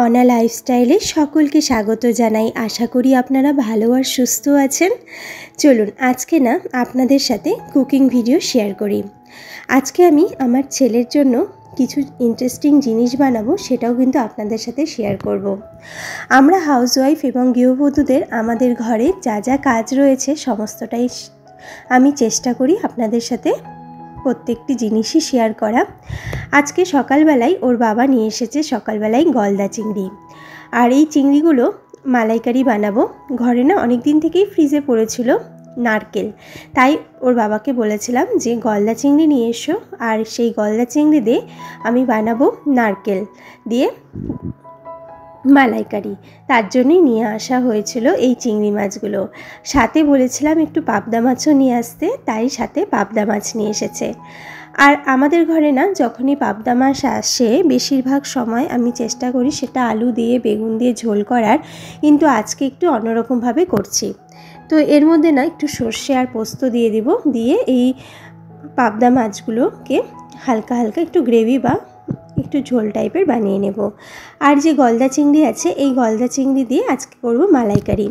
অনা লাইফস্টাইলে সকলকে স্বাগত জানাই। আশা করি আপনারা ভালো আর সুস্থ আছেন। চলুন আজকে না আপনাদের সাথে কুকিং ভিডিও শেয়ার করি। আজকে আমি আমার ছেলের জন্য কিছু ইন্টারেস্টিং জিনিস বানাবো, সেটাও কিন্তু আপনাদের সাথে শেয়ার করব। আমরা হাউসওয়াইফ এবং গৃহবধূদের আমাদের ঘরে যা যা কাজ রয়েছে সমস্তটাই আমি চেষ্টা করি আপনাদের সাথে প্রত্যেকটি জিনিসই শেয়ার করা। আজকে সকালবেলায় ওর বাবা নিয়ে এসেছে সকালবেলায় গলদা চিংড়ি, আর এই চিংড়িগুলো মালাইকারি বানাবো। ঘরে না অনেক দিন থেকেই ফ্রিজে পড়েছিল নারকেল, তাই ওর বাবাকে বলেছিলাম যে গলদা চিংড়ি নিয়ে এসো, আর সেই গলদা চিংড়ি দিয়ে আমি বানাবো নারকেল দিয়ে মালাইকারি। তার জন্যই নিয়ে আসা হয়েছিল এই চিংড়ি মাছগুলো। সাথে বলেছিলাম একটু পাবদা মাছও নিয়ে আসতে, তাই সাথে পাবদা মাছ নিয়ে এসেছে। আর আমাদের ঘরে না যখনই পাবদা মাছ আসে বেশিরভাগ সময় আমি চেষ্টা করি সেটা আলু দিয়ে বেগুন দিয়ে ঝোল করার, কিন্তু আজকে একটু অন্যরকমভাবে করছি। তো এর মধ্যে না একটু সর্ষে আর পোস্ত দিয়ে দিব, দিয়ে এই পাবদা মাছগুলোকে হালকা হালকা একটু গ্রেভি বা একটু ঝোল টাইপের বানিয়ে নেব। আর যে গলদা চিংড়ি আছে এই গলদা চিংড়ি দিয়ে আজকে করব মালাইকারি।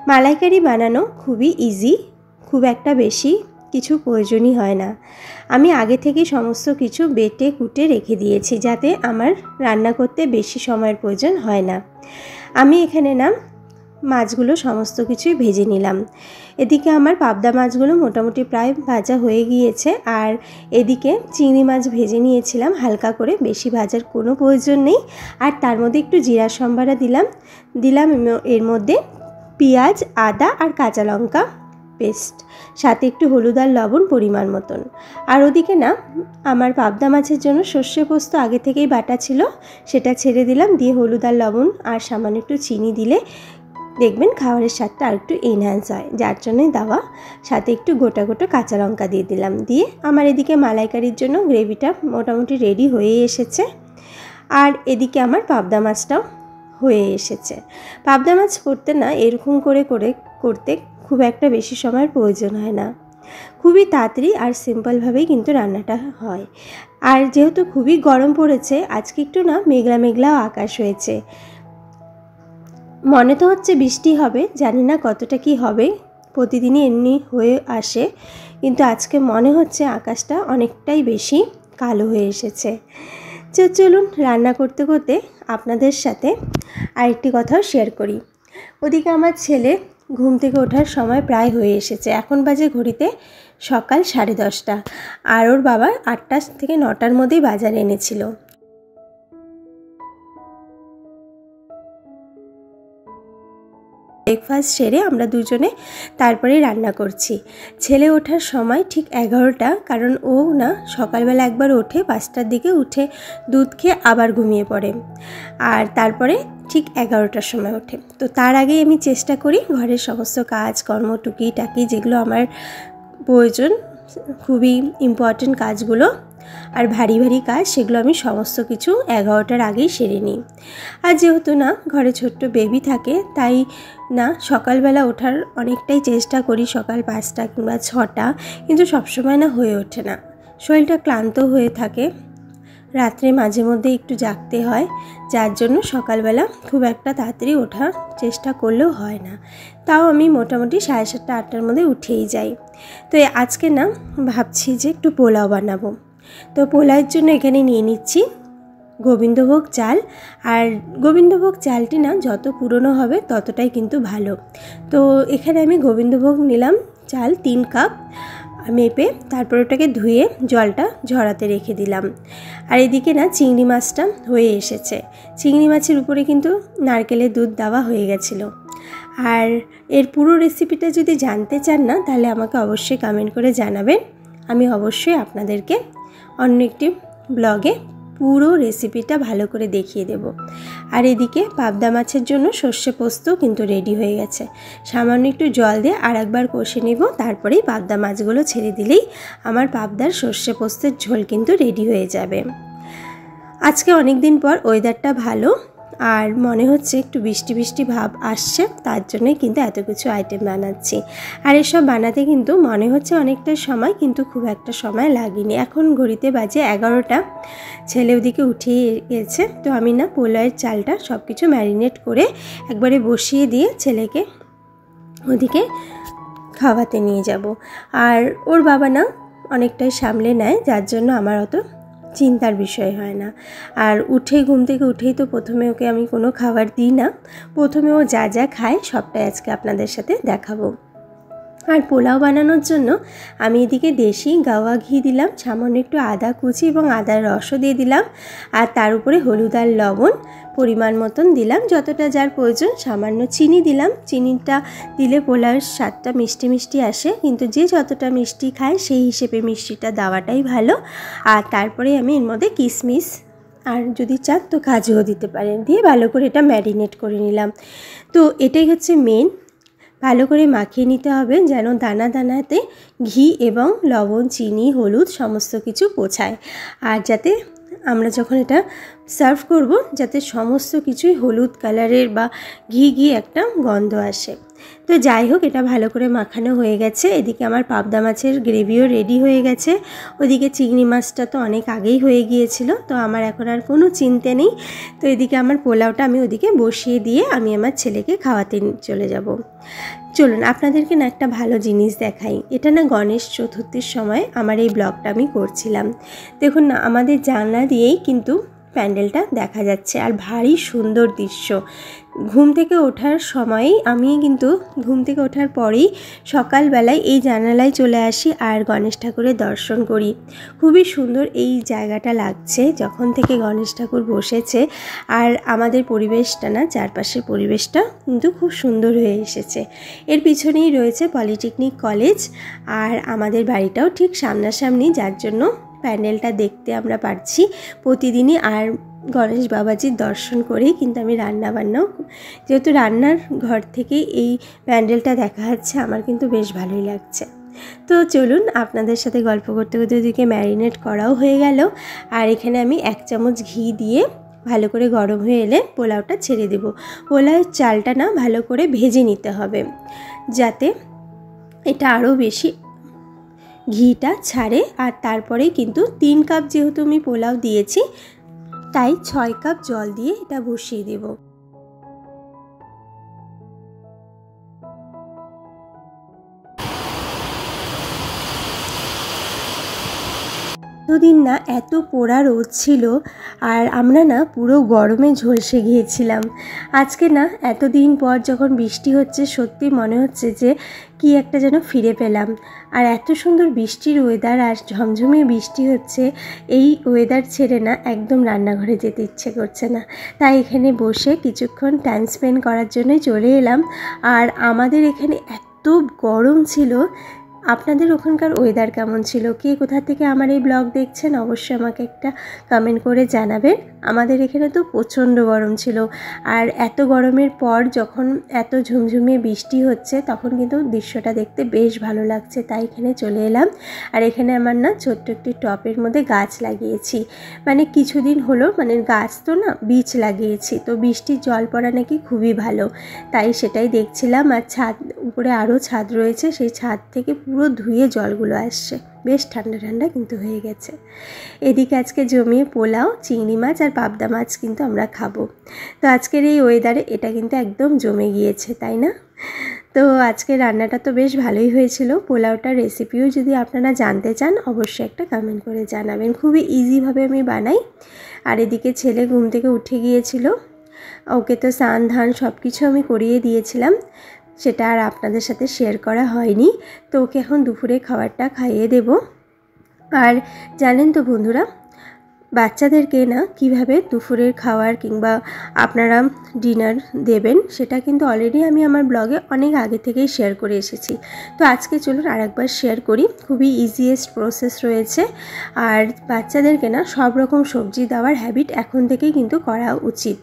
মালাইকারি বানানো খুবই ইজি, খুব একটা বেশি কিছু প্রয়োজনই হয় না। আমি আগে থেকে সমস্ত কিছু বেটে কুটে রেখে দিয়েছি, যাতে আমার রান্না করতে বেশি সময়ের প্রয়োজন হয় না। আমি এখানে না মাছগুলো সমস্ত কিছুই ভেজে নিলাম। এদিকে আমার পাবদা মাছগুলো মোটামুটি প্রায় ভাজা হয়ে গিয়েছে, আর এদিকে চিংড়ি মাছ ভেজে নিয়েছিলাম হালকা করে, বেশি ভাজার কোনো প্রয়োজন নেই। আর তার মধ্যে একটু জিরা সম্বারা দিলাম এর মধ্যে পেঁয়াজ, আদা আর কাঁচা লঙ্কা পেস্ট, সাথে একটু হলুদ আর লবণ পরিমাণ মতন। আর ওদিকে না আমার পাবদা মাছের জন্য সর্ষে পোস্ত আগে থেকেই বাটা ছিল, সেটা ছেড়ে দিলাম, দিয়ে হলুদ আর লবণ আর সামান্য একটু চিনি দিলে দেখবেন খাবারের স্বাদটা আর একটু এনহ্যান্স হয়, যার জন্যই দেওয়া। সাথে একটু গোটা গোটা কাঁচা লঙ্কা দিয়ে দিলাম। দিয়ে আমার এদিকে মালাইকারির জন্য গ্রেভিটা মোটামুটি রেডি হয়ে এসেছে। আর এদিকে আমার পাবদা মাছটাও হয়ে এসেছে। পাবদা মাছ করতে না এরকম করে করতে খুব একটা বেশি সময়ের প্রয়োজন হয় না, খুবই তাড়াতাড়ি আর সিম্পলভাবেই কিন্তু রান্নাটা হয়। আর যেহেতু খুবই গরম পড়েছে আজকে, একটু না মেঘলা মেঘলাও আকাশ হয়েছে, মনে তো হচ্ছে বৃষ্টি হবে, জানি না কতটা কি হবে, প্রতিদিনই এমনি হয়ে আসে, কিন্তু আজকে মনে হচ্ছে আকাশটা অনেকটাই বেশি কালো হয়ে এসেছে। চলুন রান্না করতে করতে আপনাদের সাথে আরেকটি কথাও শেয়ার করি। ওদিকে আমার ছেলে ঘুম থেকে ওঠার সময় প্রায় হয়ে এসেছে, এখন বাজে ঘড়িতে সকাল 10:30, আর ওর বাবা 8টা থেকে 9টার মধ্যেই বাজার এনেছিল। ব্রেকফাস্ট সেরে আমরা দুজনে তারপরে রান্না করছি। ছেলে ওঠার সময় ঠিক 11টা, কারণ ও না সকালবেলা একবার ওঠে 5টার দিকে, উঠে দুধ খেয়ে আবার ঘুমিয়ে পড়ে, আর তারপরে ঠিক 11টার সময় ওঠে। তো তার আগেই আমি চেষ্টা করি ঘরের সমস্ত কাজ কর্ম টুকিটাকি যেগুলো আমার প্রয়োজন, খুবই ইম্পর্টেন্ট কাজগুলো আর ভারী ভারী কাজ, সেগুলো আমি সমস্ত কিছু 11টার আগেই সেরে নিই। আর যেহেতু না ঘরে ছোট্ট বেবি থাকে, তাই না সকালবেলা ওঠার অনেকটাই চেষ্টা করি, সকাল 5টা কিংবা 6টা, কিন্তু সবসময় না হয়ে ওঠে না, শরীরটা ক্লান্ত হয়ে থাকে, রাত্রে মাঝে মধ্যে একটু জাগতে হয়, যার জন্য সকালবেলা খুব একটা তাড়াতাড়ি ওঠার চেষ্টা করলেও হয় না। তাও আমি মোটামুটি 7:30 8টার মধ্যে উঠেই যাই। তো আজকে না ভাবছি যে একটু পোলাও বানাবো। তো পোলাওয়ের জন্য এখানে নিয়ে নিচ্ছি গোবিন্দভোগ চাল, আর গোবিন্দভোগ চালটি না যত পুরনো হবে ততটাই কিন্তু ভালো। তো এখানে আমি গোবিন্দভোগ নিলাম চাল 3 কাপ মেপে, তারপর ওটাকে ধুয়ে জলটা ঝরাতে রেখে দিলাম। আর এদিকে না চিংড়ি মাছটা হয়ে এসেছে, চিংড়ি মাছের উপরে কিন্তু নারকেলের দুধ দেওয়া হয়ে গেছিলো। আর এর পুরো রেসিপিটা যদি জানতে চান না, তাহলে আমাকে অবশ্যই কমেন্ট করে জানাবেন, আমি অবশ্যই আপনাদেরকে অন্য একটি ব্লগে পুরো রেসিপিটা ভালো করে দেখিয়ে দেব। আর এদিকে পাবদা মাছের জন্য সর্ষে পোস্ত কিন্তু রেডি হয়ে গেছে, সামান্য একটু জল দিয়ে আর একবার কষে নেব, তারপরেই পাবদা মাছগুলো ছেড়ে দিলেই আমার পাবদার সর্ষে পোস্তের ঝোল কিন্তু রেডি হয়ে যাবে। আজকে অনেক দিন পর ওয়েদারটা ভালো, আর মনে হচ্ছে একটু বৃষ্টি বৃষ্টি ভাব আসছে, তার জন্যই কিন্তু এত কিছু আইটেম বানাচ্ছি। আর এসব বানাতে কিন্তু মনে হচ্ছে অনেকটা সময়, কিন্তু খুব একটা সময় লাগেনি। এখন ঘড়িতে বাজে 11টা, ছেলে ওদিকে উঠিয়ে গেছে। তো আমি না পোলাওয়ের চালটা সব কিছু ম্যারিনেট করে একবারে বসিয়ে দিয়ে ছেলেকে ওদিকে খাওয়াতে নিয়ে যাব। আর ওর বাবা না অনেকটাই সামলে নেয়, যার জন্য আমার অত চিন্তার বিষয় হয় না। আর ঘুম থেকে উঠেই তো প্রথমে ওকে আমি কোনো খাবার দিই না, প্রথমে ও যা যা খায় সবটাই আজকে আপনাদের সাথে দেখাবো। আর পোলাও বানানোর জন্য আমি এদিকে দেশি গাওয়া ঘি দিলাম, সামান্য একটু আদা কুচি এবং আদার রসও দিয়ে দিলাম, আর তার উপরে হলুদ আর লবণ পরিমাণ মতন দিলাম, যতটা যার প্রয়োজন। সামান্য চিনি দিলাম, চিনিটা দিলে পোলাওয়ের স্বাদটা মিষ্টি মিষ্টি আসে, কিন্তু যে যতটা মিষ্টি খায় সেই হিসেবে মিষ্টিটা দেওয়াটাই ভালো। আর তারপরে আমি এর মধ্যে কিশমিশ আর যদি চান তো কাজুও দিতে পারেন, দিয়ে ভালো করে এটা ম্যারিনেট করে নিলাম। তো এটাই হচ্ছে মেন, ভালো করে মাখিয়ে নিতে হবে যেন দানা দানাতে ঘি এবং লবণ, চিনি, হলুদ সমস্ত কিছু পৌঁছায়। আর যাতে আমরা যখন এটা সার্ভ করব যাতে সমস্ত কিছুই হলুদ কালারের বা ঘি ঘি একটা গন্ধ আসে। তো যাই হোক, এটা ভালো করে মাখানো হয়ে গেছে। এদিকে আমার পাবদা মাছের গ্রেভিও রেডি হয়ে গেছে, ওদিকে চিংড়ি মাছটা তো অনেক আগেই হয়ে গিয়েছিল, তো আমার এখন আর কোনো চিন্তা নেই। তো এদিকে আমার পোলাওটা আমি ওদিকে বসিয়ে দিয়ে আমি আমার ছেলেকে খাওয়াতে চলে যাব। চলুন আপনাদেরকে না একটা ভালো জিনিস দেখাই। এটা না গণেশ চতুর্থীর সময় আমার এই ব্লগটা আমি করছিলাম। দেখুন না, আমাদের জানলা দিয়েই কিন্তু প্যান্ডেলটা দেখা যাচ্ছে, আর ভারী সুন্দর দৃশ্য। ঘুম থেকে ওঠার সময়ই আমি কিন্তু ঘুম থেকে ওঠার পরেই সকালবেলায় এই জানালায় চলে আসি আর গণেশ ঠাকুরের দর্শন করি। খুবই সুন্দর এই জায়গাটা লাগছে যখন থেকে গণেশ ঠাকুর বসেছে। আর আমাদের পরিবেশটা না, চারপাশের পরিবেশটা কিন্তু খুব সুন্দর হয়ে এসেছে। এর পিছনেই রয়েছে পলিটেকনিক কলেজ, আর আমাদের বাড়িটাও ঠিক সামনাসামনি, যার জন্য প্যান্ডেলটা দেখতে আমরা পারছি প্রতিদিনই। আর গণেশ বাবাজির দর্শন করেই কিন্তু আমি রান্নাবান্নাও, যেহেতু রান্নার ঘর থেকে এই প্যান্ডেলটা দেখা যাচ্ছে, আমার কিন্তু বেশ ভালোই লাগছে। তো চলুন আপনাদের সাথে গল্প করতে করতে ওদিকে ম্যারিনেট করাও হয়ে গেল। আর এখানে আমি 1 চামচ ঘি দিয়ে ভালো করে গরম হয়ে এলে পোলাওটা ছেড়ে দেব। পোলাওয়ের চালটা না ভালো করে ভেজে নিতে হবে যাতে এটা আরও বেশি ঘিটা ছাড়ে। আর তারপরে কিন্তু 3 কাপ যেহেতু আমি পোলাও দিয়েছি, তাই 6 কাপ জল দিয়ে এটা বসিয়ে দেব। এতদিন না এত পোড়া রোদ ছিল, আর আমরা না পুরো গরমে ঝলসে গিয়েছিলাম। আজকে না এতদিন পর যখন বৃষ্টি হচ্ছে, সত্যি মনে হচ্ছে যে কি একটা যেন ফিরে পেলাম। আর এত সুন্দর বৃষ্টির ওয়েদার, আর ঝমঝমে বৃষ্টি হচ্ছে, এই ওয়েদার ছেড়ে না একদম রান্নাঘরে যেতে ইচ্ছে করছে না। তাই এখানে বসে কিছুক্ষণ টাইম স্পেন্ড করার জন্যই চলে এলাম। আর আমাদের এখানে এত গরম ছিল। আপনাদের ওখানকার ওয়েদার কেমন ছিল? কে কোথা থেকে আমার এই ব্লগ দেখছেন অবশ্যই আমাকে একটা কমেন্ট করে জানাবেন। আমাদের এখানে তো প্রচণ্ড গরম ছিল, আর এত গরমের পর যখন এত ঝুমঝুমিয়ে বৃষ্টি হচ্ছে তখন কিন্তু দৃশ্যটা দেখতে বেশ ভালো লাগছে, তাই এখানে চলে এলাম। আর এখানে আমার না ছোট্ট একটি টবের মধ্যে গাছ লাগিয়েছি, মানে কিছুদিন হলো, মানে গাছ তো না বীজ লাগিয়েছি, তো বৃষ্টির জল পড়া নাকি খুবই ভালো, তাই সেটাই দেখছিলাম। আর ছাদ উপরে আরও ছাদ রয়েছে, সেই ছাদ থেকে পুরো ধুয়ে জলগুলো আসছে, বেশ ঠান্ডা ঠান্ডা কিন্তু হয়ে গেছে। এদিকে আজকে জমিয়ে পোলাও, চিংড়ি মাছ আর পাবদা মাছ কিন্তু আমরা খাবো। তো আজকের এই ওয়েদারে এটা কিন্তু একদম জমে গিয়েছে, তাই না? তো আজকে রান্নাটা তো বেশ ভালোই হয়েছিল। পোলাওটার রেসিপিও যদি আপনারা জানতে চান অবশ্যই একটা কমেন্ট করে জানাবেন, খুবই ইজিভাবে আমি বানাই। আর এদিকে ছেলে ঘুম থেকে উঠে গিয়েছিল, ওকে তো স্নান ধান সব কিছু আমি করিয়ে দিয়েছিলাম, সেটা আর আপনাদের সাথে শেয়ার করা হয়নি। তো ওকে এখন দুপুরে খাবারটা খাইয়ে দেব। আর জানেন তো বন্ধুরা, বাচ্চাদেরকে না কিভাবে দুপুরের খাবার কিংবা আপনারা ডিনার দেবেন সেটা কিন্তু অলরেডি আমি আমার ব্লগে অনেক আগে থেকেই শেয়ার করে এসেছি। তো আজকে চলুন আরেকবার শেয়ার করি, খুবই ইজিয়েস্ট প্রসেস রয়েছে। আর বাচ্চাদেরকে না সব রকম সবজি দেওয়ার হ্যাবিট এখন থেকেই কিন্তু করা উচিত,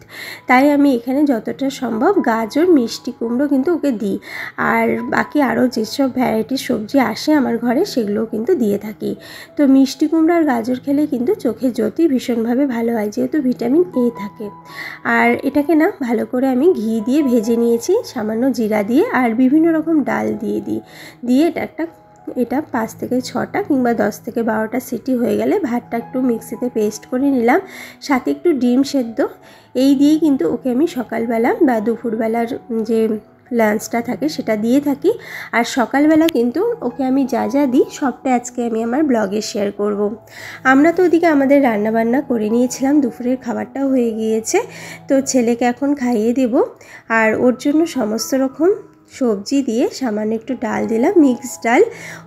তাই আমি এখানে যতটা সম্ভব গাজর, মিষ্টি কুমড়ো কিন্তু ওকে দিই। আর বাকি আরও যেসব ভ্যারাইটির সবজি আসে আমার ঘরে সেগুলোও কিন্তু দিয়ে থাকি। তো মিষ্টি কুমড়ো আর গাজর খেলে কিন্তু চোখে জ্যোতি সত্যি ভীষণভাবে ভালো হয়, যেহেতু ভিটামিন এ থাকে। আর এটাকে না ভালো করে আমি ঘি দিয়ে ভেজে নিয়েছি, সামান্য জিরা দিয়ে আর বিভিন্ন রকম ডাল দিয়ে এটা 5 থেকে 6টা কিংবা 10 থেকে 12টা সিটি হয়ে গেলে ভাতটা একটু মিক্সিতে পেস্ট করে নিলাম, সাথে একটু ডিম সেদ্ধ। এই দিয়েই কিন্তু ওকে আমি সকালবেলা বা দুপুরবেলার যে লাঞ্চটা থাকে সেটা দিয়ে থাকি। আর সকালবেলা কিন্তু ওকে আমি যা যা দিই সবটা আজকে আমি আমার ব্লগে শেয়ার করব। আমরা তো ওদিকে আমাদের রান্নাবান্না করে নিয়েছিলাম, দুপুরের খাবারটাও হয়ে গিয়েছে। তো ছেলেকে এখন খাইয়ে দেব। আর ওর জন্য সমস্ত রকম সবজি দিয়ে সামান্য একটু ডাল দিলাম, মিক্সড ডাল।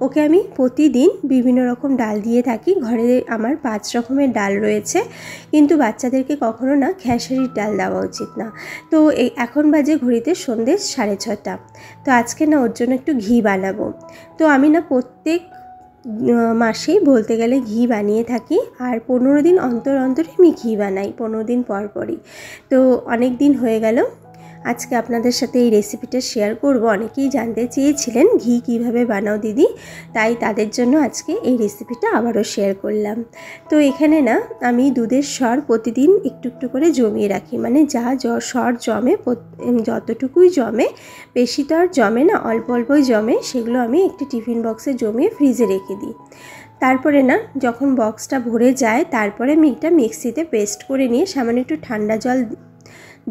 ওকে আমি প্রতিদিন বিভিন্ন রকম ডাল দিয়ে থাকি। ঘরে আমার 5 রকমের ডাল রয়েছে, কিন্তু বাচ্চাদেরকে কখনো না খেসারির ডাল দেওয়া উচিত না। তো এখন বাজে ঘড়িতে সন্ধ্যে 6:30। তো আজকে না ওর জন্য একটু ঘি বানাবো। তো আমি না প্রত্যেক মাসেই বলতে গেলে ঘি বানিয়ে থাকি, আর 15 দিন অন্তর অন্তরে আমি ঘি বানাই, 15 দিন পরই। তো অনেক দিন হয়ে গেল, আজকে আপনাদের সাথে এই রেসিপিটা শেয়ার করব। অনেকেই জানতে চেয়েছিলেন ঘি কিভাবে বানাও দিদি, তাই তাদের জন্য আজকে এই রেসিপিটা আবারও শেয়ার করলাম। তো এখানে না আমি দুধের সর প্রতিদিন একটু একটু করে জমিয়ে রাখি, মানে সর জমে যতটুকুই জমে, বেশি তো আর জমে না, অল্প অল্পই জমে, সেগুলো আমি একটি টিফিন বক্সে জমিয়ে ফ্রিজে রেখে দিই। তারপরে না যখন বক্সটা ভরে যায়, তারপরে আমি এটা মিক্সিতে পেস্ট করে নিয়ে সামান্য একটু ঠান্ডা জল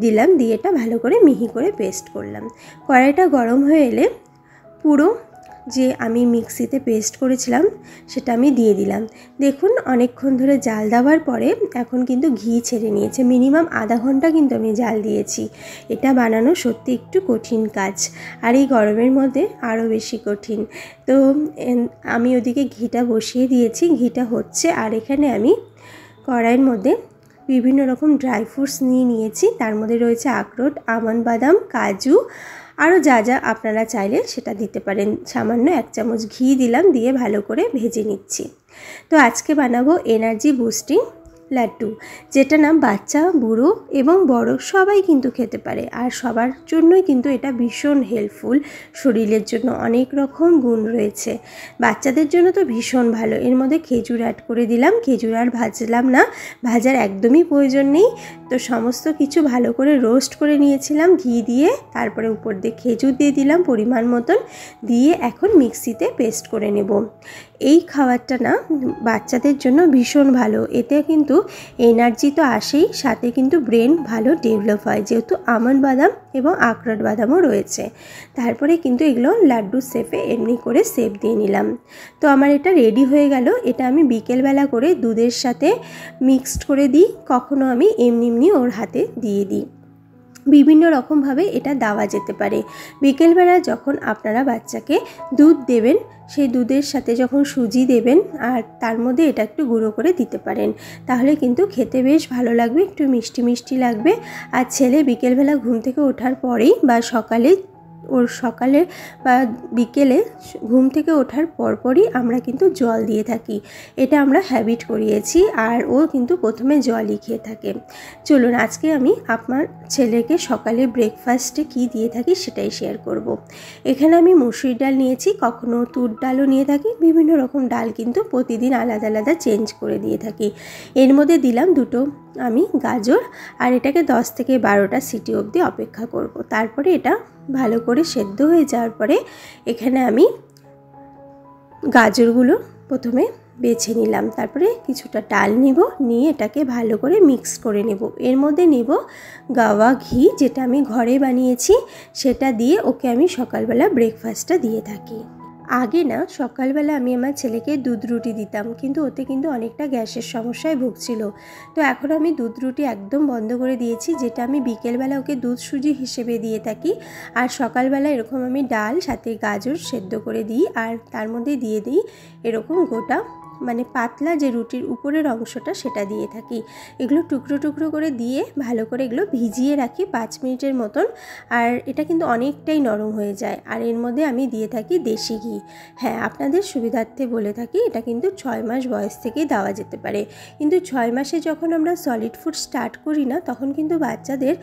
দিলাম, দিয়ে এটা ভালো করে মিহি করে পেস্ট করলাম। কড়াইটা গরম হয়ে এলে পুরো যে আমি মিক্সিতে পেস্ট করেছিলাম সেটা আমি দিয়ে দিলাম। দেখুন অনেকক্ষণ ধরে জাল দেওয়ার পরে এখন কিন্তু ঘি ছেড়ে নিয়েছে, মিনিমাম আধা ঘন্টা কিন্তু আমি জাল দিয়েছি। এটা বানানো সত্যি একটু কঠিন কাজ, আর এই গরমের মধ্যে আরও বেশি কঠিন। তো আমি ওদিকে ঘিটা বসিয়ে দিয়েছি, ঘিটা হচ্ছে। আর এখানে আমি কড়াইয়ের মধ্যে বিভিন্ন রকম ড্রাই ফ্রুটস নিয়েছি। তার মধ্যে রয়েছে আখরোট, আমন্ড, বাদাম, কাজু, আরও যা যা আপনারা চাইলে সেটা দিতে পারেন। সামান্য 1 চামচ ঘি দিলাম, দিয়ে ভালো করে ভেজে নিচ্ছি। তো আজকে বানাবো এনার্জি বুস্টিং লাড্ডু, যেটা না বাচ্চা, বুড়ো এবং বড় সবাই কিন্তু খেতে পারে, আর সবার জন্যই কিন্তু এটা ভীষণ হেল্পফুল। শরীরের জন্য অনেক রকম গুণ রয়েছে, বাচ্চাদের জন্য তো ভীষণ ভালো। এর মধ্যে খেজুর অ্যাড করে দিলাম, খেজুর আর ভাজলাম না, ভাজার একদমই প্রয়োজন নেই। তো সমস্ত কিছু ভালো করে রোস্ট করে নিয়েছিলাম ঘি দিয়ে, তারপরে উপর দিয়ে খেজুর দিয়ে দিলাম পরিমাণ মতন, দিয়ে এখন মিক্সিতে পেস্ট করে নেব। এই খাবারটা না বাচ্চাদের জন্য ভীষণ ভালো, এতে কিন্তু এনার্জি তো আসেই, সাথে কিন্তু ব্রেন ভালো ডেভেলপ হয়, যেহেতু আমন্ড বাদাম এবং আখরোট বাদামও রয়েছে। তারপরে কিন্তু এগুলো লাড্ডু শেপে এমনি করে শেপ দিয়ে নিলাম। তো আমার এটা রেডি হয়ে গেল। এটা আমি বিকেলবেলা করে দুধের সাথে মিক্সড করে দিই, কখনো আমি এমনি ওর হাতে দিয়ে দিই। বিভিন্ন রকমভাবে এটা দেওয়া যেতে পারে। বিকেলবেলা যখন আপনারা বাচ্চাকে দুধ দেবেন, সেই দুধের সাথে যখন সুজি দেবেন আর তার মধ্যে এটা একটু গুঁড়ো করে দিতে পারেন, তাহলে কিন্তু খেতে বেশ ভালো লাগবে, একটু মিষ্টি মিষ্টি লাগবে। আর ছেলে বিকেলবেলা ঘুম থেকে ওঠার পরেই বা সকালে বা বিকেলে ঘুম থেকে ওঠার পরপরই আমরা কিন্তু জল দিয়ে থাকি, এটা আমরা হ্যাবিট করিয়েছি, আর ও কিন্তু প্রথমে জলই খেয়ে থাকে। চলুন আজকে আমি আপনার ছেলেকে সকালে ব্রেকফাস্টে কি দিয়ে থাকি সেটাই শেয়ার করব। এখানে আমি মসুর ডাল নিয়েছি, কখনো তুর ডালও নিয়ে থাকি, বিভিন্ন রকম ডাল কিন্তু প্রতিদিন আলাদা আলাদা চেঞ্জ করে দিয়ে থাকি। এর মধ্যে দিলাম 2টো আমি গাজর, আর এটাকে 10 থেকে 12টা সিটি অবধি অপেক্ষা করব। তারপরে এটা ভালো করে সেদ্ধ হয়ে যাওয়ার পরে এখানে আমি গাজরগুলো প্রথমে বেছে নিলাম, তারপরে কিছুটা ডাল নিব, নিয়ে এটাকে ভালো করে মিক্স করে নেব। এর মধ্যে নেব গাওয়া ঘি, যেটা আমি ঘরে বানিয়েছি, সেটা দিয়ে ওকে আমি সকালবেলা ব্রেকফাস্টটা দিয়ে থাকি। আগে না সকালবেলা আমি আমার ছেলেকে দুধ রুটি দিতাম, কিন্তু ওতে কিন্তু অনেকটা গ্যাসের সমস্যায় ভুগছিল। তো এখন আমি দুধ রুটি একদম বন্ধ করে দিয়েছি, যেটা আমি বিকেলবেলা ওকে দুধ সুজি হিসেবে দিয়ে থাকি। আর সকালবেলা এরকম আমি ডাল সাথে গাজর সেদ্ধ করে দিই, আর তার মধ্যে দিয়ে দিই এরকম গোটা মানে পাতলা যে রুটির উপরের অংশটা সেটা দিয়ে থাকি। এগুলো টুকরো টুকরো করে দিয়ে ভালো করে এগুলো ভিজিয়ে রাখি 5 মিনিটের মতন, আর এটা কিন্তু অনেকটাই নরম হয়ে যায়। আর এর মধ্যে আমি দিয়ে থাকি দেশি ঘি। হ্যাঁ, আপনাদের সুবিধার্থে বলে থাকি, এটা কিন্তু 6 মাস বয়স থেকেই দেওয়া যেতে পারে, কিন্তু 6 মাসে যখন আমরা সলিড ফুড স্টার্ট করি না, তখন কিন্তু বাচ্চাদের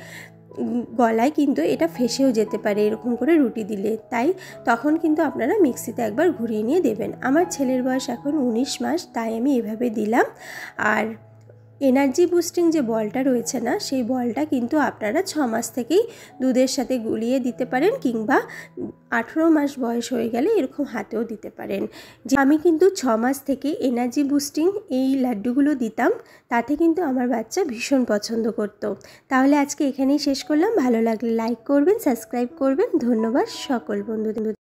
গলায় কিন্তু এটা ফেসেও যেতে পারে এরকম করে রুটি দিলে, তাই তখন কিন্তু আপনারা মিক্সিতে একবার ঘুরিয়ে নিয়ে দেবেন। আমার ছেলের বয়স এখন 19 মাস, তাই আমি এভাবে দিলাম। আর এনার্জি বুস্টিং যে বলটা রয়েছে না, সেই বলটা কিন্তু আপনারা 6 মাস থেকেই দুধের সাথে গুলিয়ে দিতে পারেন, কিংবা 18 মাস বয়স হয়ে গেলে এরকম হাতেও দিতে পারেন। যে আমি কিন্তু 6 মাস থেকে এনার্জি বুস্টিং এই লাড্ডুগুলো দিতাম, তাতে কিন্তু আমার বাচ্চা ভীষণ পছন্দ করতো। তাহলে আজকে এখানেই শেষ করলাম। ভালো লাগলে লাইক করবেন, সাবস্ক্রাইব করবেন। ধন্যবাদ সকল বন্ধুদের।